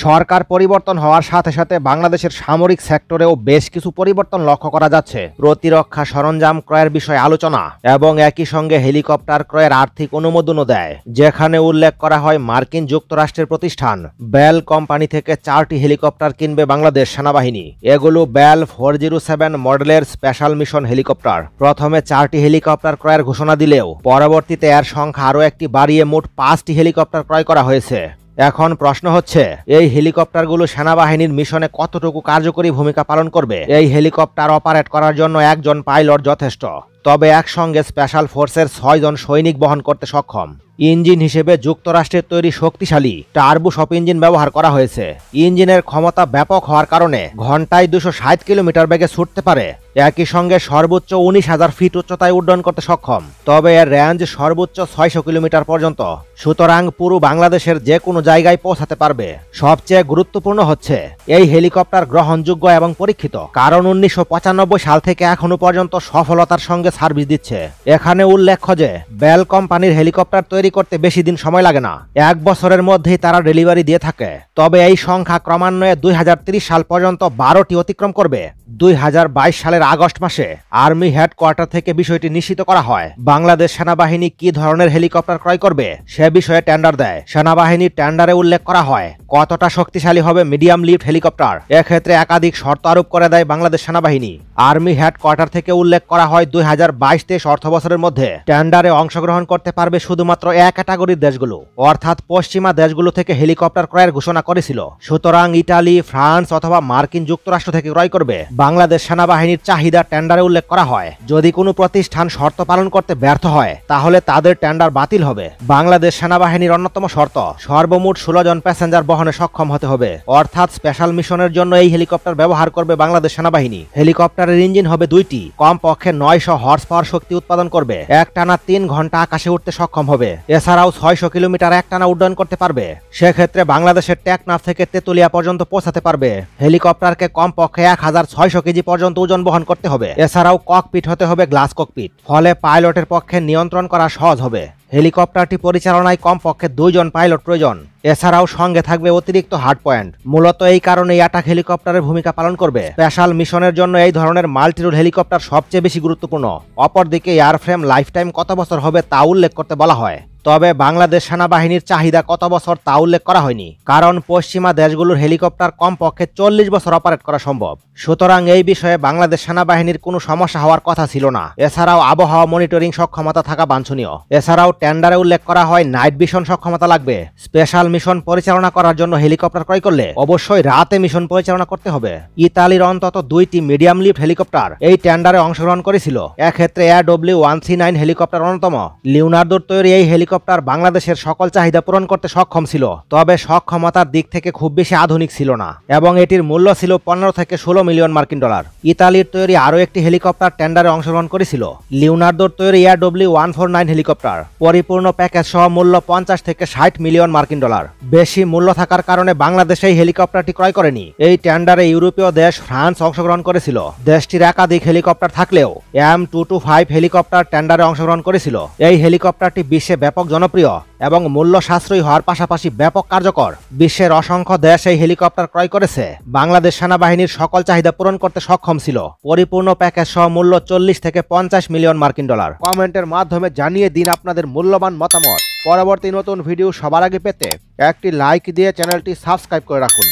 সরকার পরিবর্তন হওয়ার সাথে সাথে বাংলাদেশের সামরিক সেক্টরেও বেশ কিছু পরিবর্তন লক্ষ্য করা যাচ্ছে। প্রতিরক্ষা সরঞ্জাম ক্রয়ের বিষয়ে আলোচনা এবং একই সঙ্গে হেলিকপ্টার ক্রয়ের আর্থিক অনুমোদনও দেয়, যেখানে উল্লেখ করা হয় মার্কিন যুক্তরাষ্ট্রের প্রতিষ্ঠান বেল কোম্পানি থেকে 4টি হেলিকপ্টার কিনবে বাংলাদেশ সেনাবাহিনী। এগুলো বেল 407 মডেলের স্পেশাল মিশন হেলিকপ্টার। প্রথমে 4টি হেলিকপ্টার ক্রয়ের ঘোষণা দিলেও পরবর্তীতে এর সংখ্যা আরও একটি বাড়িয়ে মোট 5টি হেলিকপ্টার ক্রয় করা হয়েছে। এখন প্রশ্ন হচ্ছে, এই হেলিকপ্টারগুলো সেনাবাহিনীর মিশনে কতটুকু কার্যকরী ভূমিকা পালন করবে? এই হেলিকপ্টার অপারেট করার জন্য একজন পাইলট যথেষ্ট, তবে একসঙ্গে স্পেশাল ফোর্সের 6 জন সৈনিক বহন করতে সক্ষম। ইঞ্জিন হিসেবে যুক্তরাষ্ট্রের তৈরি শক্তিশালী টার্বোশপ ইঞ্জিন ব্যবহার করা হয়েছে। ইঞ্জিনের ক্ষমতা ব্যাপক হওয়ার কারণে ঘন্টায় 260 কিলোমিটার বেগে ছুটতে পারে। একই সঙ্গে সর্বোচ্চ 19,000 ফিট উচ্চতায় উড্ডয়ন করতে সক্ষম, তবে এর রেঞ্জ সর্বোচ্চ 600 কিলোমিটার পর্যন্ত। সুতরাং পুরো বাংলাদেশের যে কোনো জায়গায় পৌঁছাতে পারবে। সবচেয়ে গুরুত্বপূর্ণ হচ্ছে এই হেলিকপ্টার গ্রহণযোগ্য এবং পরীক্ষিত, কারণ 1995 সাল থেকে এখনো পর্যন্ত সফলতার সঙ্গে সার্ভিস দিচ্ছে। এখানে উল্লেখ্য যে বেল কোম্পানির হেলিকপ্টার তৈরি করতে বেশি দিন সময় লাগে না, 1 বছরের মধ্যেই তারা ডেলিভারি দিয়ে থাকে। তবে এই সংখ্যা ক্রমান্বয়ে 2030 সাল পর্যন্ত 12টি অতিক্রম করবে। 2022 সালের আগস্ট মাসে আর্মি হেডকোয়ার্টার থেকে বিষয়টি নিশ্চিত করা হয়। বাংলাদেশ সেনাবাহিনী কি ধরনের হেলিকপ্টার ক্রয় করবে সে বিষয়ে টেন্ডার দেয়। সেনাবাহিনীর টেন্ডারে উল্লেখ করা হয় কতটা শক্তিশালী হবে মিডিয়াম লিফট হেলিকপ্টার। এক্ষেত্রে একাধিক শর্ত আরোপ করে দেয় বাংলাদেশ সেনাবাহিনী। আর্মি হেডকোয়ার্টার থেকে উল্লেখ করা হয় 2022-23 অর্থ বছরের মধ্যে টেন্ডারে অংশগ্রহণ করতে পারবে শুধুমাত্র এক ক্যাটাগরির দেশগুলো, অর্থাৎ পশ্চিমা দেশগুলো থেকে হেলিকপ্টার ক্রয়ের ঘোষণা করেছিল। সুতরাং ইটালি, ফ্রান্স অথবা মার্কিন যুক্তরাষ্ট্র থেকে ক্রয় করবে বাংলাদেশ সেনাবাহিনীর চাহিদা টেন্ডারে উল্লেখ করা হয়। যদি কোনো প্রতিষ্ঠান শর্ত পালন করতে ব্যর্থ হয় তাহলে তাদের টেন্ডার বাতিল হবে। বাংলাদেশ সেনাবাহিনীর অন্যতম শর্ত সর্বমোট 16 জন প্যাসেঞ্জার বহনে সক্ষম হতে হবে, অর্থাৎ স্পেশাল মিশনের জন্য এই হেলিকপ্টার ব্যবহার করবে বাংলাদেশ সেনাবাহিনী। হেলিকপ্টারের ইঞ্জিন হবে 2টি, কমপক্ষে 900 হর্স পাওয়ার শক্তি উৎপাদন করবে। একটানা 3 ঘন্টা আকাশে উঠতে সক্ষম হবে। এছাড়াও 600 কিলোমিটার একটানা উড্ডয়ন করতে পারবে। সেক্ষেত্রে বাংলাদেশের টেকনাফ থেকে তেতুলিয়া পর্যন্ত পৌঁছাতে পারবে। হেলিকপ্টারকে কমপক্ষে 1600 কেজি পর্যন্ত ওজন বহন করতে হবে। এছাড়াও ককপিট হতে হবে গ্লাস ককপিট, ফলে পাইলটের পক্ষে নিয়ন্ত্রণ করা সহজ হবে। হেলিকপ্টারটি পরিচালনায় কমপক্ষে 2 জন পাইলট প্রয়োজন। এছাড়াও সঙ্গে থাকবে অতিরিক্ত হার্ড পয়েন্ট। মূলত এই কারণে অ্যাটাক হেলিকপ্টারের ভূমিকা পালন করবে। স্পেশাল মিশনের জন্য এই ধরনের মাল্টিরোল হেলিকপ্টার সবচেয়ে বেশি গুরুত্বপূর্ণ। অপরদিকে এয়ারফ্রেম লাইফ টাইম কত বছর হবে তা উল্লেখ করতে বলা হয়, তবে বাংলাদেশ সেনাবাহিনীর চাহিদা কত বছর তা উল্লেখ করা হয়নি, কারণ পশ্চিমা দেশগুলোর হেলিকপ্টার কমপক্ষে 40 বছর অপারেট করা সম্ভব। সুতরাং এই বিষয়ে বাংলাদেশ সেনাবাহিনীর কোনো সমস্যা হওয়ার কথা ছিল না। এছাড়াও আবহাওয়া মনিটরিং সক্ষমতা থাকা বাঞ্ছনীয়। এছাড়াও টেন্ডারে উল্লেখ করা হয় নাইট ভিশন সক্ষমতা লাগবে। স্পেশাল মিশন পরিচালনা করার জন্য হেলিকপ্টার ক্রয় করলে অবশ্যই রাতে মিশন পরিচালনা করতে হবে। ইতালির অন্তত 2টি মিডিয়াম লিফট হেলিকপ্টার এই টেন্ডারে অংশগ্রহণ করেছিল। এক্ষেত্রে AW139 হেলিকপ্টার অন্যতম। লিওনার্দোর তৈরি এই হেলিকপ্টার বাংলাদেশের সকল চাহিদা পূরণ করতে সক্ষম ছিল, তবে সক্ষমতার দিক থেকে খুব বেশি আধুনিক ছিল না এবং এটির মূল্য ছিল 15 থেকে 16 মিলিয়ন মার্কিন ডলার। ইতালির তৈরি আরও একটি হেলিকপ্টার টেন্ডারে অংশগ্রহণ করেছিল, লিওনার্দোর তৈরি AW149 হেলিকপ্টার। পরিপূর্ণ প্যাকেজ সহ মূল্য 50 থেকে 60 মিলিয়ন মার্কিন ডলার। বেশি মূল্য থাকার কারণে বাংলাদেশ এই হেলিকপ্টারটি ক্রয় করেনি। এই টেন্ডারে ইউরোপীয় দেশ ফ্রান্স অংশগ্রহণ করেছিল। দেশটির একাধিক হেলিকপ্টার থাকলেও M225 হেলিকপ্টার টেন্ডারে অংশগ্রহণ করেছিল। এই হেলিকপ্টারটি বিশ্বে ব্যাপক জনপ্রিয় এবং মূল্য সাশ্রয়ী হওয়ার পাশাপাশি ব্যাপক কার্যকর। বিশ্বের অসংখ্য দেশ এই হেলিকপ্টার ক্রয় করেছে। বাংলাদেশ সেনাবাহিনীর সকল চাহিদা পূরণ করতে সক্ষম ছিল। পরিপূর্ণ প্যাকেজ সহ মূল্য 40 থেকে 50 মিলিয়ন মার্কিন ডলার। কমেন্টের মাধ্যমে জানিয়ে দিন আপনাদের মূল্যবান মতামত। পরবর্তী নতুন ভিডিও সবার আগে পেতে একটি লাইক দিয়ে চ্যানেলটি সাবস্ক্রাইব করে রাখুন।